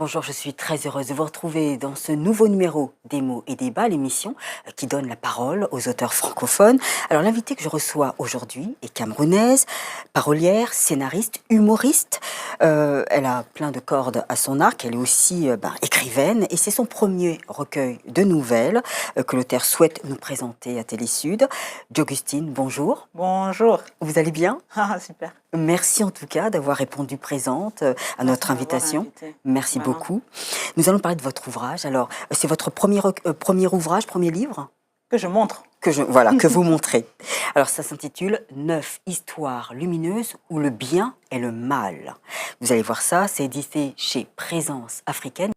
Bonjour, je suis très heureuse de vous retrouver dans ce nouveau numéro des mots et débats, l'émission qui donne la parole aux auteurs francophones. Alors l'invitée que je reçois aujourd'hui est camerounaise, parolière, scénariste, humoriste. Elle a plein de cordes à son arc, elle est aussi écrivaine et c'est son premier recueil de nouvelles que l'auteur souhaite nous présenter à Télésud. D'Augustine, bonjour. Bonjour. Vous allez bien? Ah, super. Merci en tout cas d'avoir répondu présente à notre invitation. Merci Vraiment. beaucoup. Nous allons parler de votre ouvrage. Alors, c'est votre premier ouvrage, premier livre Que je montre. que vous montrez. Alors, ça s'intitule « 9 histoires lumineuses où le bien et le mal ». Vous allez voir ça, c'est édité chez Présence africaine.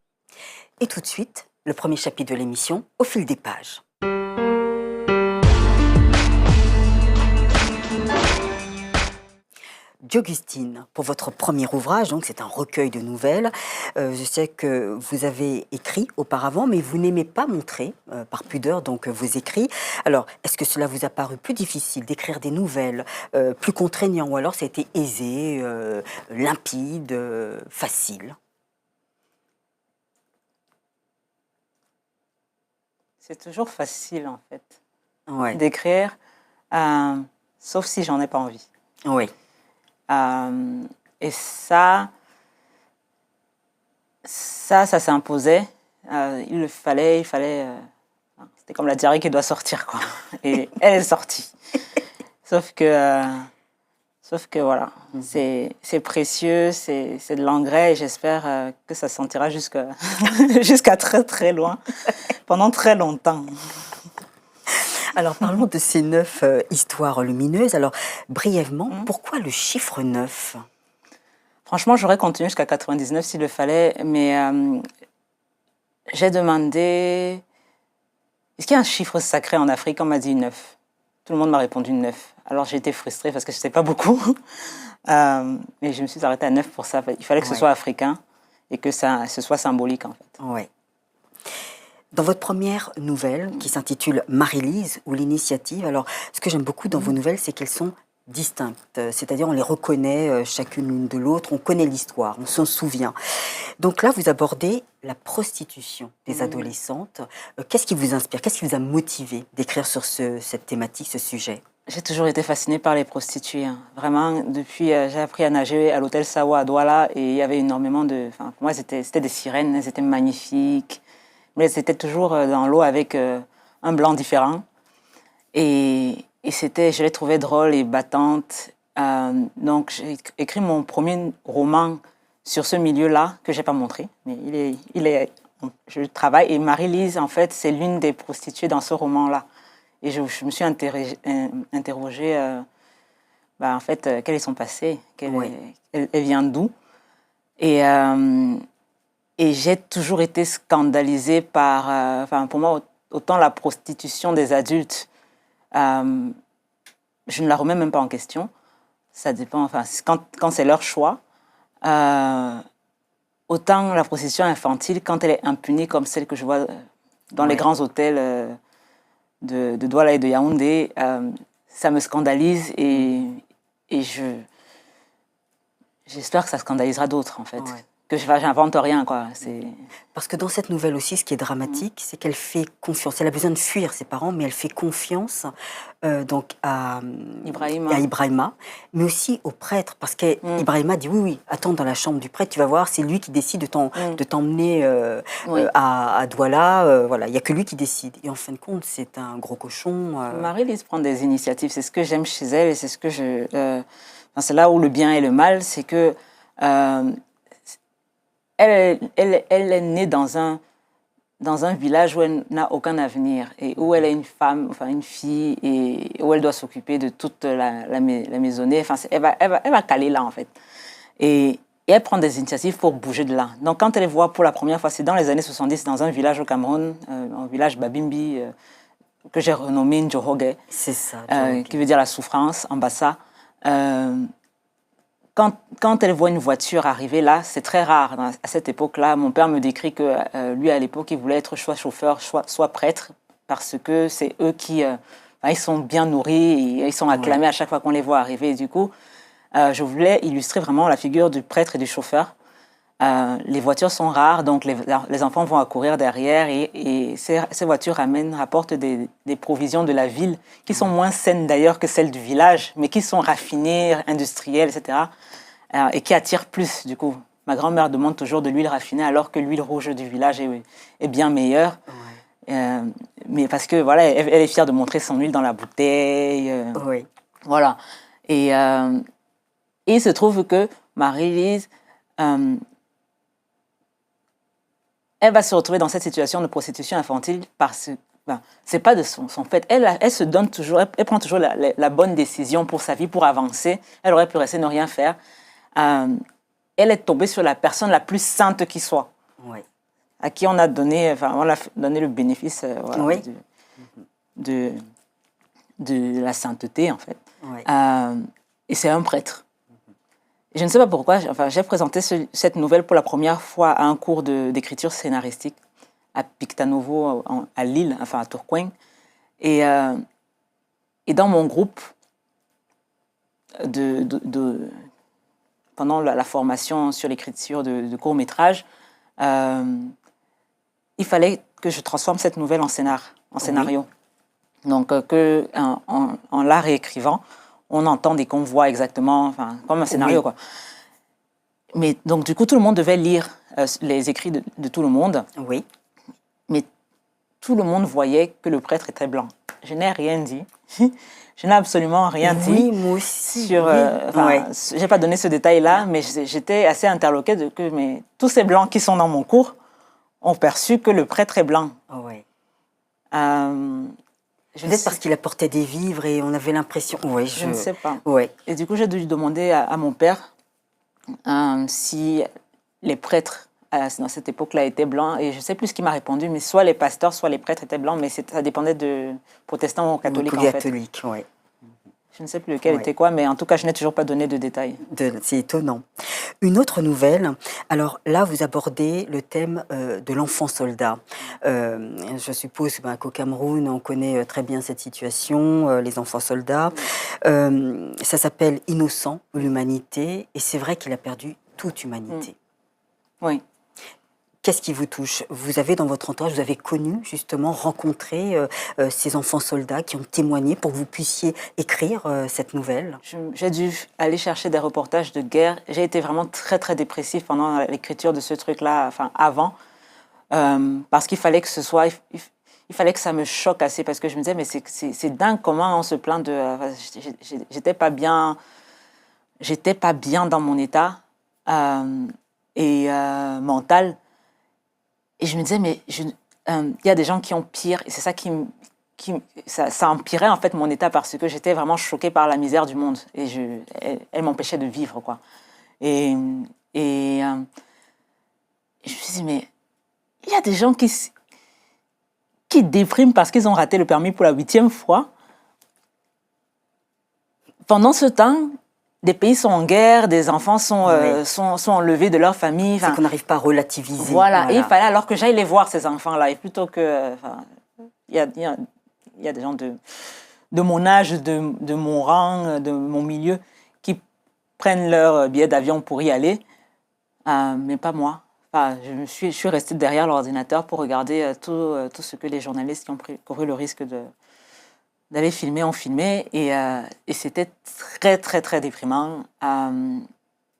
Et tout de suite, le premier chapitre de l'émission, au fil des pages. D'Augustine, pour votre premier ouvrage, donc c'est un recueil de nouvelles. Je sais que vous avez écrit auparavant, mais vous n'aimez pas montrer, par pudeur, donc vos écrits. Alors, est-ce que cela vous a paru plus difficile d'écrire des nouvelles, plus contraignant, ou alors ça a été aisé, limpide, facile? C'est toujours facile, en fait, Ouais. d'écrire, sauf si j'en ai pas envie. Oui. Et ça s'imposait. Il fallait. C'était comme la diarrhée qui doit sortir, quoi. Et elle est sortie. Sauf que voilà, c'est précieux, c'est de l'engrais et j'espère que ça sentira jusqu'à très très loin, pendant très longtemps. Alors, parlons de ces 9 histoires lumineuses. Alors, brièvement, pourquoi le chiffre 9? Franchement, j'aurais continué jusqu'à 99 s'il le fallait, mais j'ai demandé... Est-ce qu'il y a un chiffre sacré en Afrique? On m'a dit 9. Tout le monde m'a répondu 9. Alors, j'ai été frustrée parce que je ne sais pas beaucoup. Mais je me suis arrêtée à 9 pour ça. Il fallait que ce soit africain et que ce soit symbolique, en fait. Oui. Dans votre première nouvelle, qui s'intitule Marie-Lise ou l'initiative, alors ce que j'aime beaucoup dans vos nouvelles, c'est qu'elles sont distinctes, c'est-à-dire on les reconnaît chacune l'une de l'autre, on connaît l'histoire, on s'en souvient. Donc là, vous abordez la prostitution des adolescentes. Qu'est-ce qui vous inspire? Qu'est-ce qui vous a motivé d'écrire sur cette thématique, ce sujet? J'ai toujours été fascinée par les prostituées. Hein. Vraiment, depuis, j'ai appris à nager à l'hôtel Sawa à Douala et il y avait énormément de... Enfin, pour moi, c'était des sirènes, elles étaient magnifiques. Mais c'était toujours dans l'eau avec un blanc différent. Et je les trouvais drôles et battantes. Donc, j'ai écrit mon premier roman sur ce milieu-là, que je n'ai pas montré. Mais je travaille. Et Marie-Lise, en fait, c'est l'une des prostituées dans ce roman-là. Et je me suis interrogée, en fait, quel est son passé? Elle vient d'où? Et j'ai toujours été scandalisée par... pour moi, autant la prostitution des adultes, je ne la remets même pas en question. Ça dépend, enfin, quand c'est leur choix. Autant la prostitution infantile, quand elle est impunie comme celle que je vois dans les grands hôtels de Douala et de Yaoundé, ça me scandalise et j'espère que ça scandalisera d'autres, en fait. Ouais. Que j'invente rien, quoi. Parce que dans cette nouvelle aussi, ce qui est dramatique, c'est qu'elle fait confiance. Elle a besoin de fuir ses parents, mais elle fait confiance donc à Ibrahima, mais aussi au prêtre. Parce qu'Ibrahima dit oui, attends dans la chambre du prêtre, tu vas voir, c'est lui qui décide de t'emmener à Douala. Voilà, il n'y a que lui qui décide. Et en fin de compte, c'est un gros cochon. Marie-Lise prend des initiatives. C'est ce que j'aime chez elle et c'est ce que c'est là où le bien et le mal, c'est que elle est née dans un village où elle n'a aucun avenir et où elle est une femme, enfin une fille, et où elle doit s'occuper de toute la maisonnée. Enfin, elle va caler là, en fait. Et elle prend des initiatives pour bouger de là. Donc, quand elle les voit pour la première fois, c'est dans les années 70, dans un village au Cameroun, un village Babimbi, que j'ai renommé Ndjohoge. C'est ça. Qui veut dire la souffrance, en bassa. Quand elle voit une voiture arriver là, c'est très rare. À cette époque-là, mon père me décrit que lui, à l'époque, il voulait être soit chauffeur, soit prêtre, parce que c'est eux qui... ils sont bien nourris, et ils sont acclamés à chaque fois qu'on les voit arriver. Et du coup, je voulais illustrer vraiment la figure du prêtre et du chauffeur. Les voitures sont rares, donc les enfants vont accourir derrière et ces voitures rapportent des provisions de la ville qui sont moins saines d'ailleurs que celles du village, mais qui sont raffinées, industrielles, etc. Et qui attirent plus, du coup. Ma grand-mère demande toujours de l'huile raffinée alors que l'huile rouge du village est bien meilleure. Ouais. Mais parce que, voilà, elle est fière de montrer son huile dans la bouteille. Oui. Voilà. Et il se trouve que Marie-Lise... elle va se retrouver dans cette situation de prostitution infantile parce que c'est pas de son fait. Elle se donne toujours, elle prend toujours la bonne décision pour sa vie, pour avancer. Elle aurait pu rester ne rien faire. Elle est tombée sur la personne la plus sainte qui soit, oui. À qui on a donné le bénéfice voilà, oui. de la sainteté, en fait. Oui. Et c'est un prêtre. Je ne sais pas pourquoi, j'ai présenté cette nouvelle pour la première fois à un cours d'écriture scénaristique à Pictanovo, à Lille, à Tourcoing. Et dans mon groupe, pendant la formation sur l'écriture de courts-métrages, il fallait que je transforme cette nouvelle en scénario. Oui. Donc, en la réécrivant, on entend et qu'on voit exactement, comme un scénario, oui. Quoi. Mais donc, du coup, tout le monde devait lire les écrits de tout le monde. Oui. Mais tout le monde voyait que le prêtre était blanc. Je n'ai rien dit. Je n'ai absolument rien dit. Oui, moi aussi. Je n'ai pas donné ce détail-là, mais j'étais assez interloquée de que tous ces blancs qui sont dans mon cours ont perçu que le prêtre est blanc. Oui. Peut-être parce qu'il apportait des vivres et on avait l'impression... Oui, je ne sais pas. Oui. Et du coup, j'ai dû demander à mon père si les prêtres, dans cette époque-là, étaient blancs. Et je ne sais plus ce qu'il m'a répondu, mais soit les pasteurs, soit les prêtres étaient blancs, mais ça dépendait de protestants ou catholiques, en fait. Catholiques, oui. Je ne sais plus lequel était quoi, mais en tout cas, je n'ai toujours pas donné de détails. C'est étonnant. Une autre nouvelle, alors là, vous abordez le thème de l'enfant soldat. Je suppose qu'au Cameroun, on connaît très bien cette situation, les enfants soldats. Ça s'appelle Innocent ou l'humanité, et c'est vrai qu'il a perdu toute humanité. Oui. Qu'est-ce qui vous touche? Vous avez dans votre entourage, vous avez connu justement, rencontré ces enfants soldats qui ont témoigné pour que vous puissiez écrire cette nouvelle? J'ai dû aller chercher des reportages de guerre. J'ai été vraiment très très dépressive pendant l'écriture de ce truc-là, avant, parce qu'il fallait que ce soit, il fallait que ça me choque assez, parce que je me disais mais c'est dingue comment on se plaint de, j'étais pas bien dans mon état mental. Et je me disais, mais il y a des gens qui ont pire, et c'est ça ça empirait en fait mon état, parce que j'étais vraiment choquée par la misère du monde, et elle m'empêchait de vivre, quoi. Et je me suis dit, mais il y a des gens qui dépriment parce qu'ils ont raté le permis pour la 8e fois. Pendant ce temps, des pays sont en guerre, des enfants sont enlevés de leur famille. C'est qu'on n'arrive pas à relativiser. Voilà, et il fallait alors que j'aille les voir, ces enfants-là. Et plutôt que... Il y a des gens de mon âge, de mon rang, de mon milieu, qui prennent leur billet d'avion pour y aller, mais pas moi. Je suis restée derrière l'ordinateur pour regarder tout ce que les journalistes qui ont couru le risque d'aller filmer ont filmé, et c'était très, très, très déprimant.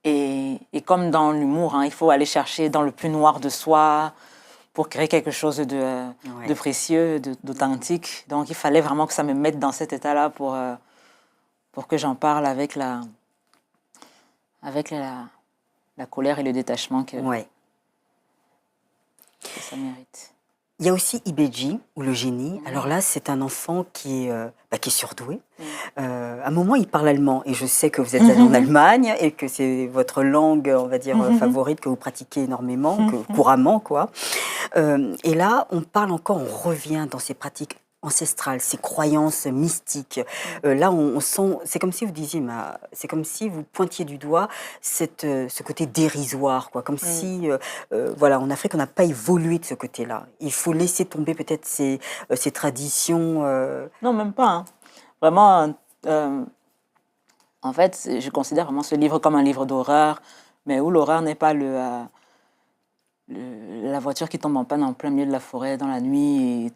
Et comme dans l'humour, il faut aller chercher dans le plus noir de soi pour créer quelque chose de précieux, d'authentique. Donc, il fallait vraiment que ça me mette dans cet état-là pour que j'en parle avec la colère et le détachement que ça mérite. Il y a aussi Ibeji, ou le génie. Alors là, c'est un enfant qui est surdoué. À un moment, il parle allemand. Et je sais que vous êtes allé en Allemagne et que c'est votre langue, on va dire, favorite, que vous pratiquez énormément, couramment, quoi. Et là, on revient dans ces pratiques ancestrales, ces croyances mystiques. Là, on sent, c'est comme si vous disiez, c'est comme si vous pointiez du doigt ce côté dérisoire, quoi. Comme si, en Afrique, on n'a pas évolué de ce côté-là. Il faut laisser tomber peut-être ces traditions. Non, même pas. Vraiment, en fait, je considère vraiment ce livre comme un livre d'horreur, mais où l'horreur n'est pas le la voiture qui tombe en panne en plein milieu de la forêt dans la nuit et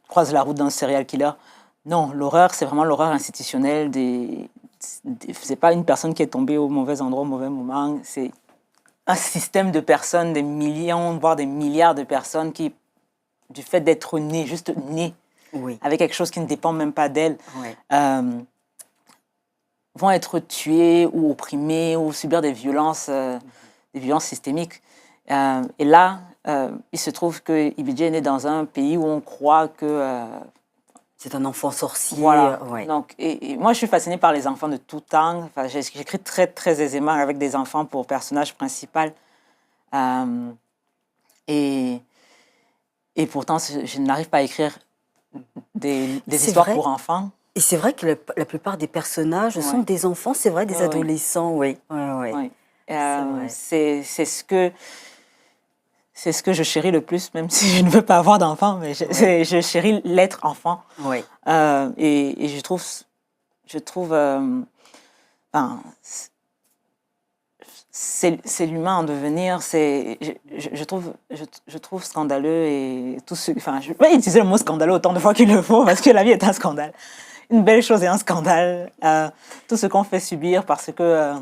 croise la route d'un serial killer. Non, l'horreur, c'est vraiment l'horreur institutionnelle. C'est pas une personne qui est tombée au mauvais endroit au mauvais moment. C'est un système de personnes, des millions, voire des milliards de personnes qui, du fait d'être nées, juste nées, avec quelque chose qui ne dépend même pas d'elles, vont être tuées ou opprimées ou subir des violences systémiques. Et là, il se trouve que Ibidji est né dans un pays où on croit que... c'est un enfant sorcier. Voilà. Donc, et moi, je suis fascinée par les enfants de tout temps. Enfin, j'écris très, très aisément avec des enfants pour personnage principal. Et pourtant, je n'arrive pas à écrire des histoires pour enfants. Et c'est vrai que la plupart des personnages sont des enfants, c'est vrai, des adolescents, oui. C'est ce que je chéris le plus, même si je ne veux pas avoir d'enfant, mais je chéris l'être enfant. Et je trouve c'est l'humain en devenir. Je trouve scandaleux et tout ce. Enfin, je vais utiliser le mot scandaleux autant de fois qu'il le faut parce que la vie est un scandale. Une belle chose est un scandale. Tout ce qu'on fait subir parce qu'on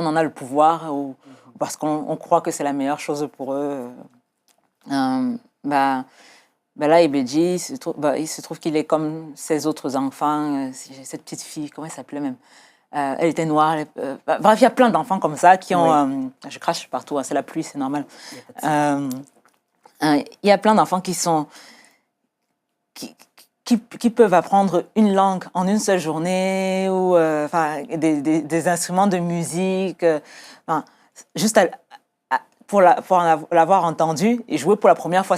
en a le pouvoir ou parce qu'on croit que c'est la meilleure chose pour eux. Là, Ibidji, il se trouve qu'il est comme ses autres enfants. Cette petite fille, comment elle s'appelait même? Elle était noire. Bref, il y a plein d'enfants comme ça qui ont... je crache partout, c'est la pluie, c'est normal. Il y a plein d'enfants qui sont... Qui peuvent apprendre une langue en une seule journée ou des instruments de musique. Juste pour l'avoir entendu et jouer pour la première fois,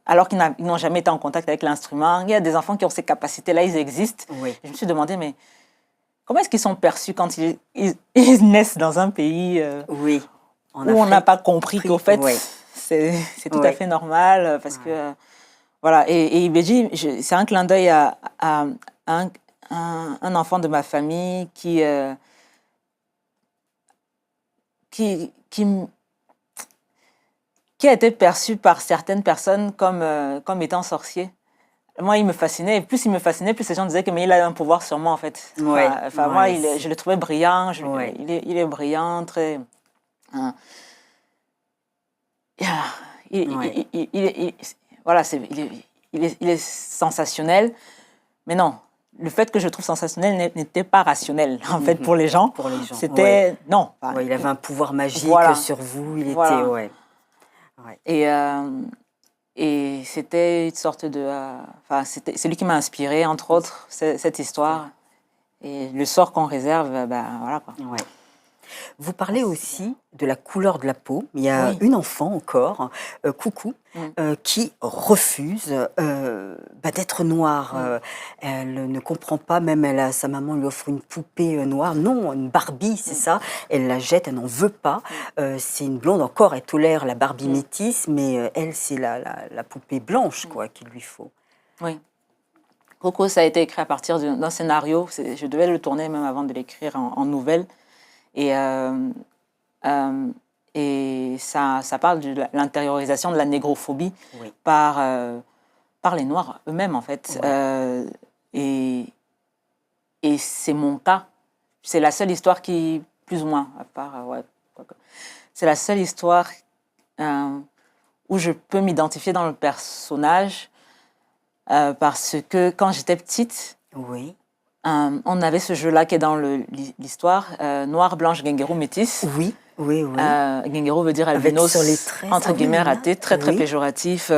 alors qu'ils n'ont jamais été en contact avec l'instrument. Il y a des enfants qui ont ces capacités-là, ils existent. Je me suis demandé, mais comment est-ce qu'ils sont perçus quand ils naissent dans un pays où on n'a pas compris qu'au fait, c'est tout à fait normal parce que... Voilà, et Ibidji, c'est un clin d'œil à un enfant de ma famille qui a été perçu par certaines personnes comme étant sorcier. Moi, il me fascinait. Et plus il me fascinait, plus les gens disaient qu'il a un pouvoir sur moi, en fait. Moi, je le trouvais brillant. Il est brillant, très... Voilà, il est sensationnel. Mais non, le fait que je trouve sensationnel n'était pas rationnel, en fait, pour les gens. C'était... Non. Il avait un pouvoir magique sur vous. Il était... Et c'était une sorte de... c'est lui qui m'a inspiré, entre autres, cette histoire. Et le sort qu'on réserve, voilà quoi. Vous parlez aussi de la couleur de la peau. Il y a une enfant encore, Coucou, qui refuse d'être noire. Elle ne comprend pas, même sa maman lui offre une poupée noire. Non, une Barbie, c'est ça. Elle la jette, elle n'en veut pas. C'est une blonde encore, elle tolère la Barbie métisse, mais elle, c'est la poupée blanche qu'il lui faut. Oui. Coco, ça a été écrit à partir d'un scénario. Je devais le tourner même avant de l'écrire en nouvelle. Et ça parle de l'intériorisation de la négrophobie par les Noirs eux-mêmes, en fait. Et c'est mon cas. C'est la seule histoire qui, plus ou moins, à part... c'est la seule histoire où je peux m'identifier dans le personnage parce que quand j'étais petite... on avait ce jeu-là qui est dans l'histoire, noir, blanche, guinguero, métis. Guinguero veut dire albinos, sur les tresses, entre guillemets, raté, très péjoratif.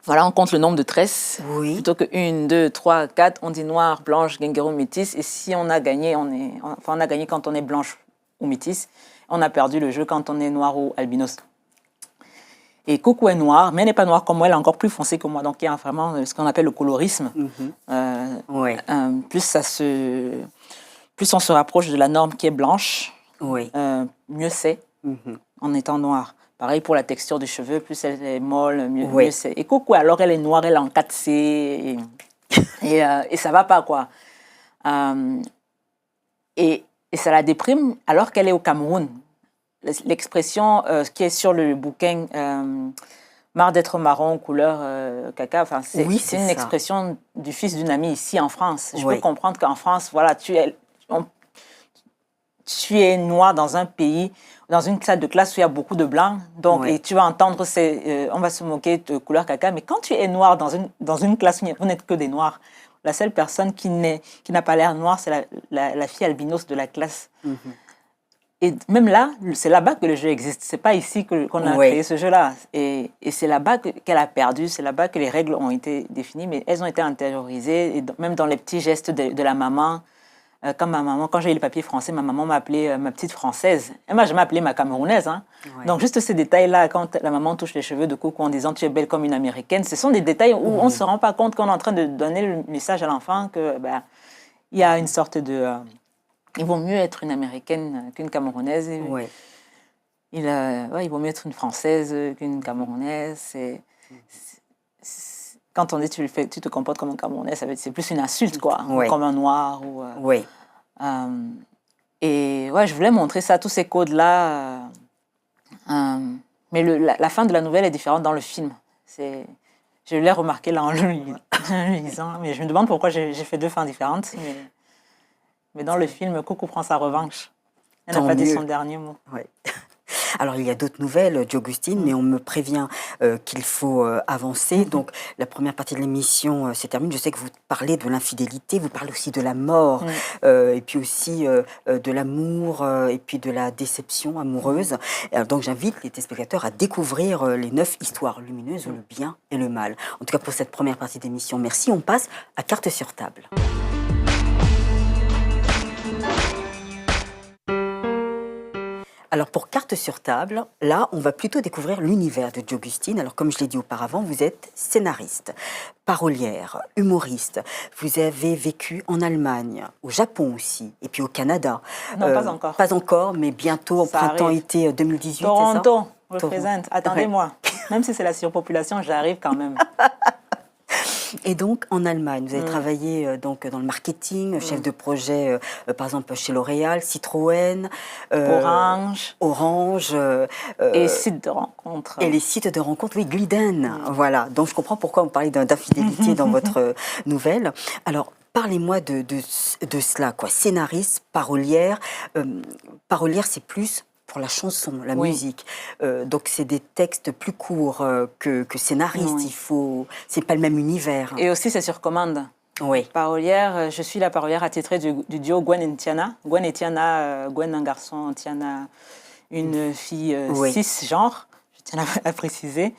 Voilà, on compte le nombre de tresses. Plutôt que 1, 2, 3, 4, on dit noir, blanche, guinguero, métis. Et si on a gagné, on a gagné quand on est blanche ou métis. On a perdu le jeu quand on est noir ou albinos. Et Coucou est noire, mais elle n'est pas noire comme moi, elle est encore plus foncée que moi. Donc il y a vraiment ce qu'on appelle le colorisme. Plus on se rapproche de la norme qui est blanche, mieux c'est en étant noire. Pareil pour la texture des cheveux, plus elle est molle, mieux c'est. Et Coucou, alors elle est noire, elle est en 4C, et ça va pas, quoi. Et ça la déprime alors qu'elle est au Cameroun. l'expression qui est sur le bouquin marre d'être marron, couleur caca, enfin, c'est Oui, une ça. expression du fils d'une amie ici en France. Je Oui. peux comprendre qu'en France, voilà, tu es noir dans un pays, dans une salle de classe où il y a beaucoup de blancs, donc, Oui. et tu vas entendre, on va se moquer de couleur caca, mais quand tu es noir dans une classe où vous n'êtes que des noirs, la seule personne qui n'a pas l'air noire, c'est la fille albinos de la classe. Mm-hmm. Et même là, c'est là-bas que le jeu existe. C'est pas ici qu'on a créé ce jeu-là. Et c'est là-bas qu'elle a perdu, c'est là-bas que les règles ont été définies, mais elles ont été intériorisées, et même dans les petits gestes de la maman. Quand j'ai eu le papier français, ma maman m'a appelée ma petite française. Elle m'a jamais appelée ma camerounaise. Hein. Ouais. Donc juste ces détails-là, quand la maman touche les cheveux de coucou en disant tu es belle comme une américaine, ce sont des détails où on ne se rend pas compte qu'on est en train de donner le message à l'enfant que il y a une sorte de... il vaut mieux être une américaine qu'une camerounaise. Ouais. Il vaut mieux être une française qu'une camerounaise. Quand on dit tu te comportes comme un Camerounais, c'est plus une insulte, quoi, ouais. comme un noir. Ou, oui. Et ouais, je voulais montrer ça, tous ces codes-là. Mais la fin de la nouvelle est différente dans le film. Je l'ai remarqué là en le lisant, mais je me demande pourquoi j'ai fait deux fins différentes. Mais dans le film, Coucou prend sa revanche. Elle n'a pas dit son dernier mot. Ouais. Alors, il y a d'autres nouvelles d'Augustine, mais on me prévient qu'il faut avancer. Donc, la première partie de l'émission se termine. Je sais que vous parlez de l'infidélité, vous parlez aussi de la mort, et puis aussi de l'amour, et puis de la déception amoureuse. Donc, j'invite les téléspectateurs à découvrir les 9 histoires lumineuses, le bien et le mal. En tout cas, pour cette première partie d'émission, merci. On passe à Carte sur table. Alors pour Carte sur table, là, on va plutôt découvrir l'univers de Augustine. Alors comme je l'ai dit auparavant, vous êtes scénariste, parolière, humoriste. Vous avez vécu en Allemagne, au Japon aussi, et puis au Canada. Non, pas encore. Pas encore, mais bientôt, au printemps-été 2018, Toronto, représente. Attendez-moi. Même si c'est la surpopulation, j'arrive quand même. Et donc, en Allemagne, vous avez travaillé donc, dans le marketing, chef de projet, par exemple, chez L'Oréal, Citroën, Orange. Et sites de rencontres. Et les sites de rencontres, oui, Gliden. Voilà. Donc, je comprends pourquoi vous parlez d'infidélité dans votre nouvelle. Alors, parlez-moi de cela, quoi. Scénariste, parolière. Parolière, c'est plus pour la chanson, la musique. Donc, c'est des textes plus courts que scénariste. Oui. C'est pas le même univers. Et aussi, c'est sur commande. Oui. Parolière, je suis la parolière attitrée du duo Gwen et Tiana. Gwen et Tiana, Gwen un garçon, Tiana une fille cisgenre, je tiens à préciser.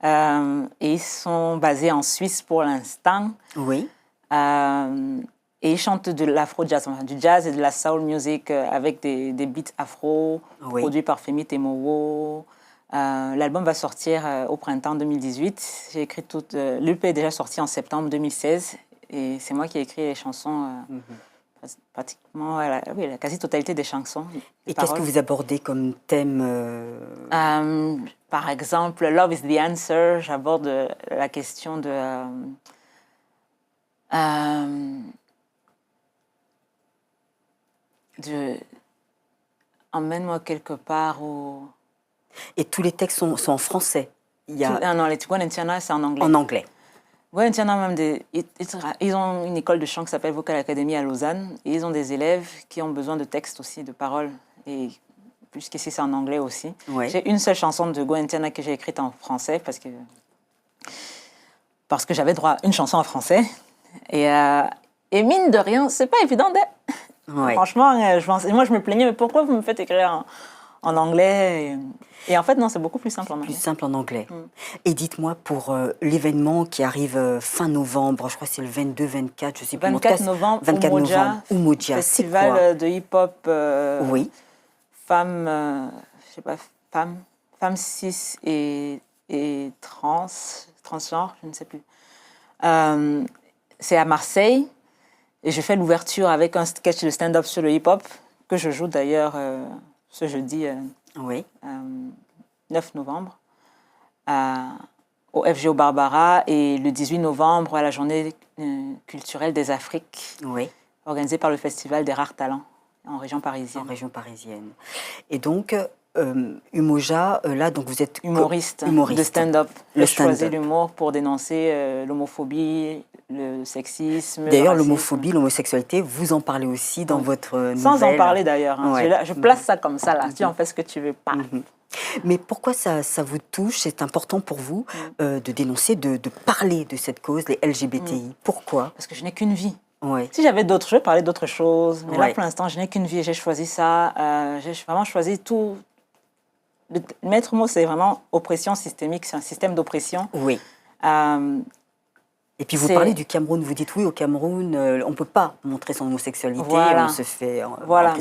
Et ils sont basés en Suisse pour l'instant. Oui. Et ils chantent de l'afro-jazz, du jazz et de la soul music avec des beats afro, produits par Femi Temowo. L'album va sortir au printemps 2018. J'ai écrit l'EP est déjà sorti en septembre 2016 et c'est moi qui ai écrit les chansons, pratiquement la quasi-totalité des chansons. Et qu'est-ce que vous abordez comme thème Par exemple, Love is the Answer, j'aborde la question de... emmène-moi quelque part où... Et tous les textes sont en français. Non, les Gwen et Tiana, c'est en anglais. En anglais. Gwen et Tiana, même ils ont une école de chant qui s'appelle Vocal Academy à Lausanne. Et ils ont des élèves qui ont besoin de textes aussi, de paroles. Et puisqu'ici, c'est en anglais aussi. Ouais. J'ai une seule chanson de Gwen et Tiana que j'ai écrite en français parce que j'avais droit à une chanson en français. Et mine de rien, c'est pas évident Ouais. Franchement, moi je me plaignais, mais pourquoi vous me faites écrire en anglais et en fait, non, c'est beaucoup plus simple en anglais. Plus simple en anglais. Et dites-moi, pour l'événement qui arrive fin novembre, je crois que c'est le 22-24, je sais pas. 24 novembre, 24 novembre, Umoja, festival de hip-hop oui. Femmes, je sais pas, femmes cis et transgenres, je ne sais plus. C'est à Marseille. Et je fais l'ouverture avec un sketch de stand-up sur le hip-hop, que je joue d'ailleurs ce jeudi 9 novembre au FGO Barbara et le 18 novembre à la journée culturelle des Afriques, organisée par le Festival des Rares Talents en région parisienne. En région parisienne. Et donc, Umoja, là, donc vous êtes humoriste de stand-up. J'ai choisi l'humour pour dénoncer l'homophobie, le sexisme. D'ailleurs, l'homophobie, l'homosexualité, vous en parlez aussi dans votre nouvelle. Sans en parler d'ailleurs. Hein. Ouais. Je place ça comme ça, là. Tu en fais ce que tu veux pas. Mais pourquoi ça vous touche? C'est important pour vous de dénoncer, de parler de cette cause, les LGBTI. Pourquoi? Parce que je n'ai qu'une vie. Ouais. Si j'avais d'autres, je vais parler d'autres choses. Mais là, pour l'instant, je n'ai qu'une vie. J'ai choisi ça. J'ai vraiment choisi tout. Le maître mot, c'est vraiment oppression systémique. C'est un système d'oppression. Oui. Et puis vous parlez du Cameroun. Vous dites oui, au Cameroun, on ne peut pas montrer son homosexualité. Voilà. On se fait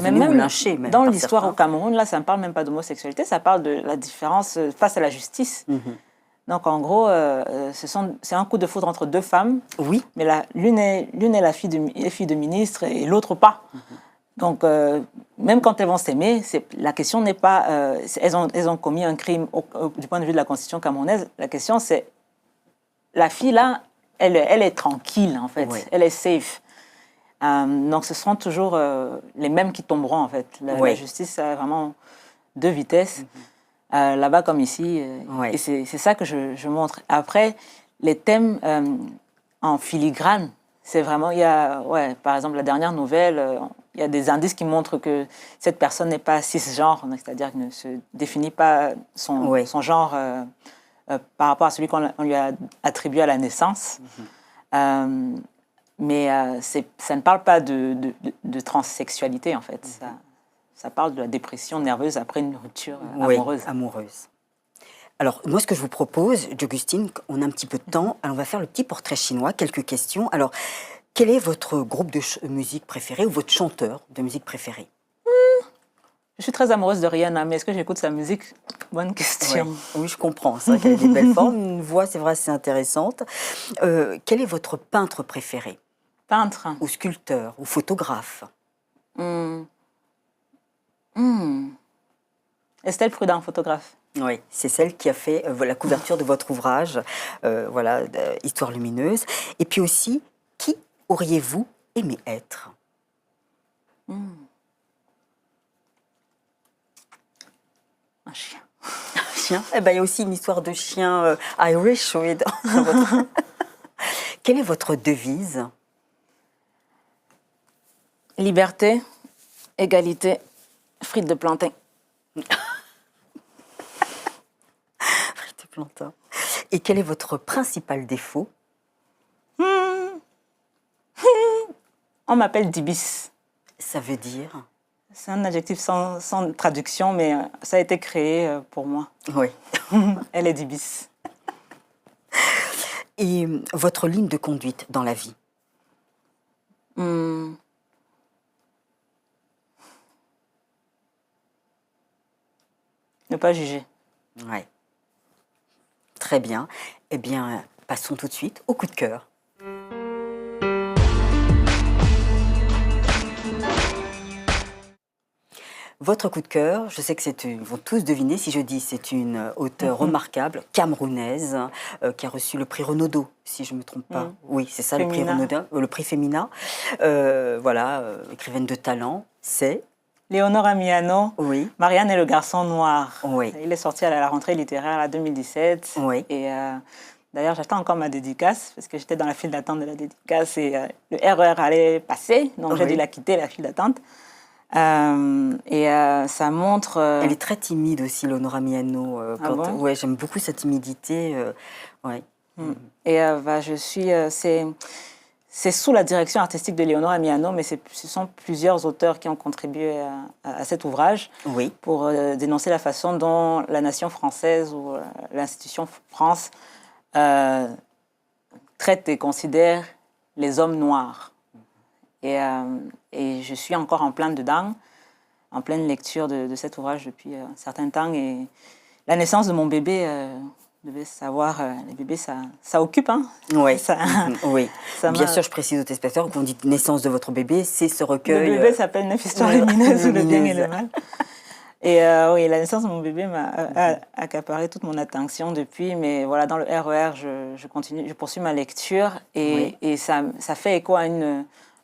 même lyncher. Dans l'histoire au Cameroun, là, ça ne parle même pas d'homosexualité. Ça parle de la différence face à la justice. Donc, en gros, c'est un coup de foudre entre deux femmes. Oui. Mais l'une est la fille de ministre et l'autre pas. Donc, même quand elles vont s'aimer, la question n'est pas... elles ont commis un crime du point de vue de la constitution camerounaise. La question, c'est... La fille, là, elle est tranquille, en fait. Oui. Elle est safe. Donc, ce seront toujours les mêmes qui tomberont, en fait. La justice a vraiment deux vitesses. Là-bas comme ici. Et c'est ça que je montre. Après, les thèmes en filigrane, c'est vraiment... par exemple, la dernière nouvelle, il y a des indices qui montrent que cette personne n'est pas cisgenre, c'est-à-dire qu'elle ne se définit pas son genre par rapport à celui qu'on lui a attribué à la naissance. Mais ça ne parle pas de transsexualité, en fait. Ça parle de la dépression nerveuse après une rupture amoureuse. Oui, amoureuse. Alors, moi, ce que je vous propose, Augustine, on a un petit peu de temps, alors on va faire le petit portrait chinois, quelques questions. Alors, quel est votre groupe de musique préféré ou votre chanteur de musique préféré? Je suis très amoureuse de Rihanna, mais est-ce que j'écoute sa musique? Bonne question. Oui, je comprends. C'est vrai qu'elle a des belles formes, une voix, c'est vrai, c'est intéressante. Quel est votre peintre préféré? Peintre? Ou sculpteur, ou photographe? Estelle Prudent, photographe. Oui, c'est celle qui a fait la couverture de votre ouvrage, Histoire lumineuse. Et puis aussi, qui auriez-vous aimé être? Un chien. Un chien? Eh ben, il y a aussi une histoire de chien Irish, oui. Dans votre... Quelle est votre devise? Liberté, égalité, frites de plantain. Frites de plantain. Et quel est votre principal défaut? On m'appelle Dibis. Ça veut dire? C'est un adjectif sans traduction, mais ça a été créé pour moi. Oui. Elle est Dibis. Et votre ligne de conduite dans la vie? Ne pas juger. Oui. Très bien. Eh bien, passons tout de suite au coup de cœur. Votre coup de cœur, je sais que ils vont tous deviner si je dis c'est une auteure remarquable, camerounaise, qui a reçu le prix Renaudot, si je ne me trompe pas. Oui, c'est ça, Fémina. le prix Renaudot, le prix Fémina. Écrivaine de talent, c'est... Léonore Amiano, oui. Marianne et le garçon noir. Oui. Il est sorti à la rentrée littéraire en 2017. Oui. Et d'ailleurs, j'attends encore ma dédicace, parce que j'étais dans la file d'attente de la dédicace et le RER allait passer, donc j'ai dû la quitter, la file d'attente. Ça montre... Elle est très timide aussi, Léonore Amiano. Bon? J'aime beaucoup sa timidité. Et je suis... C'est sous la direction artistique de Léonore Amiano, mais ce sont plusieurs auteurs qui ont contribué à cet ouvrage pour dénoncer la façon dont la nation française ou l'institution France traite et considère les hommes noirs. Et je suis encore en plein dedans, en pleine lecture de cet ouvrage depuis un certain temps. Et la naissance de mon bébé... devez savoir, les bébés, ça occupe, hein? Oui, oui. Bien sûr, je précise aux téléspectateurs, quand on dit naissance de votre bébé, c'est ce recueil... Le bébé s'appelle 9 histoires lumineuses, le bien et le mal. Et oui, la naissance de mon bébé m'a accaparé toute mon attention depuis, mais voilà, dans le RER, je continue, je poursuis ma lecture et ça fait écho à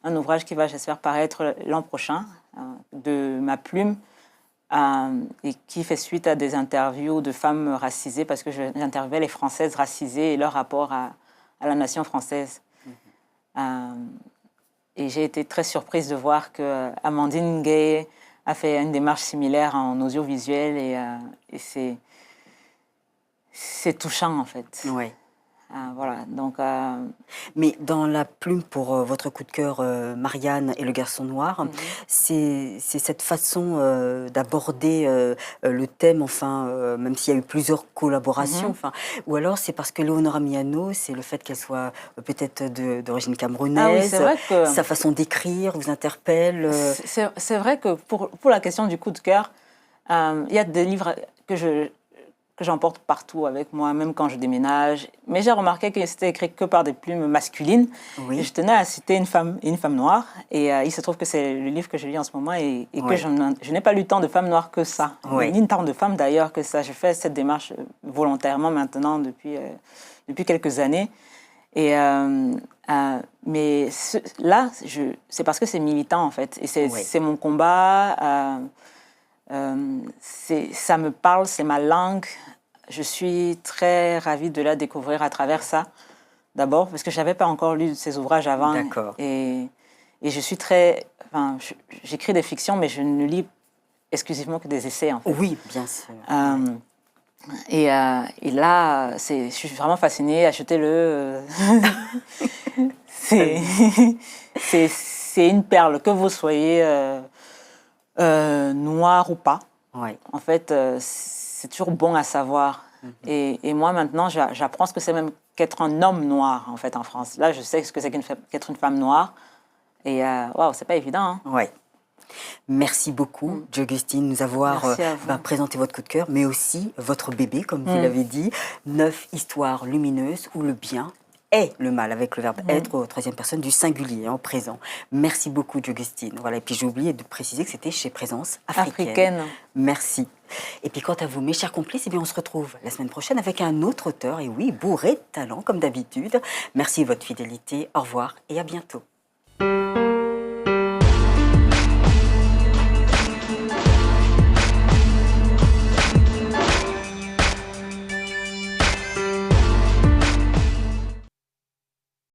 un ouvrage qui va, j'espère, paraître l'an prochain, de ma plume, et qui fait suite à des interviews de femmes racisées, parce que j'interviewais les Françaises racisées et leur rapport à la nation française. Et j'ai été très surprise de voir que Amandine Gay a fait une démarche similaire en audiovisuel et c'est touchant en fait. Ouais. Voilà, donc... Mais dans la plume pour votre coup de cœur, Marianne et le garçon noir, c'est cette façon d'aborder le thème, enfin, même s'il y a eu plusieurs collaborations, enfin, ou alors c'est parce que Léonora Miano, c'est le fait qu'elle soit peut-être d'origine camerounaise, Ah oui, c'est vrai que... sa façon d'écrire vous interpelle. C'est vrai que pour la question du coup de cœur, il y a des livres que j'emporte partout avec moi, même quand je déménage. Mais j'ai remarqué que c'était écrit que par des plumes masculines. Oui. Et je tenais à citer une femme noire. Et il se trouve que c'est le livre que je lis en ce moment et que je n'ai pas lu tant de femmes noires que ça. Ni tant de femmes d'ailleurs que ça. Je fais cette démarche volontairement maintenant depuis quelques années. Et, mais là, c'est parce que c'est militant en fait. Et c'est mon combat. Ça me parle, c'est ma langue. Je suis très ravie de la découvrir à travers ça. D'abord, parce que je n'avais pas encore lu ces ouvrages avant. D'accord. Et je suis très... Enfin, j'écris des fictions, mais je ne lis exclusivement que des essais, en fait. Oui, bien sûr. Et là, je suis vraiment fascinée. Achetez-le. C'est une perle, que vous soyez noir ou pas. Ouais. En fait, c'est toujours bon à savoir. Et moi, maintenant, j'apprends ce que c'est même qu'être un homme noir, en fait, en France. Là, je sais ce que c'est qu'être une femme noire. Et waouh, c'est pas évident. Hein. Ouais. Merci beaucoup, Jogustine, de nous avoir présenté votre coup de cœur, mais aussi votre bébé, comme vous l'avez dit. 9 histoires lumineuses où le bien est le mal, avec le verbe être au troisième personne du singulier, en présent. Merci beaucoup, Jogustine. Voilà. Et puis j'ai oublié de préciser que c'était chez Présence Africaine. Merci. Et puis quant à vous, mes chers complices, eh bien, on se retrouve la semaine prochaine avec un autre auteur, et oui, bourré de talent, comme d'habitude. Merci de votre fidélité. Au revoir et à bientôt.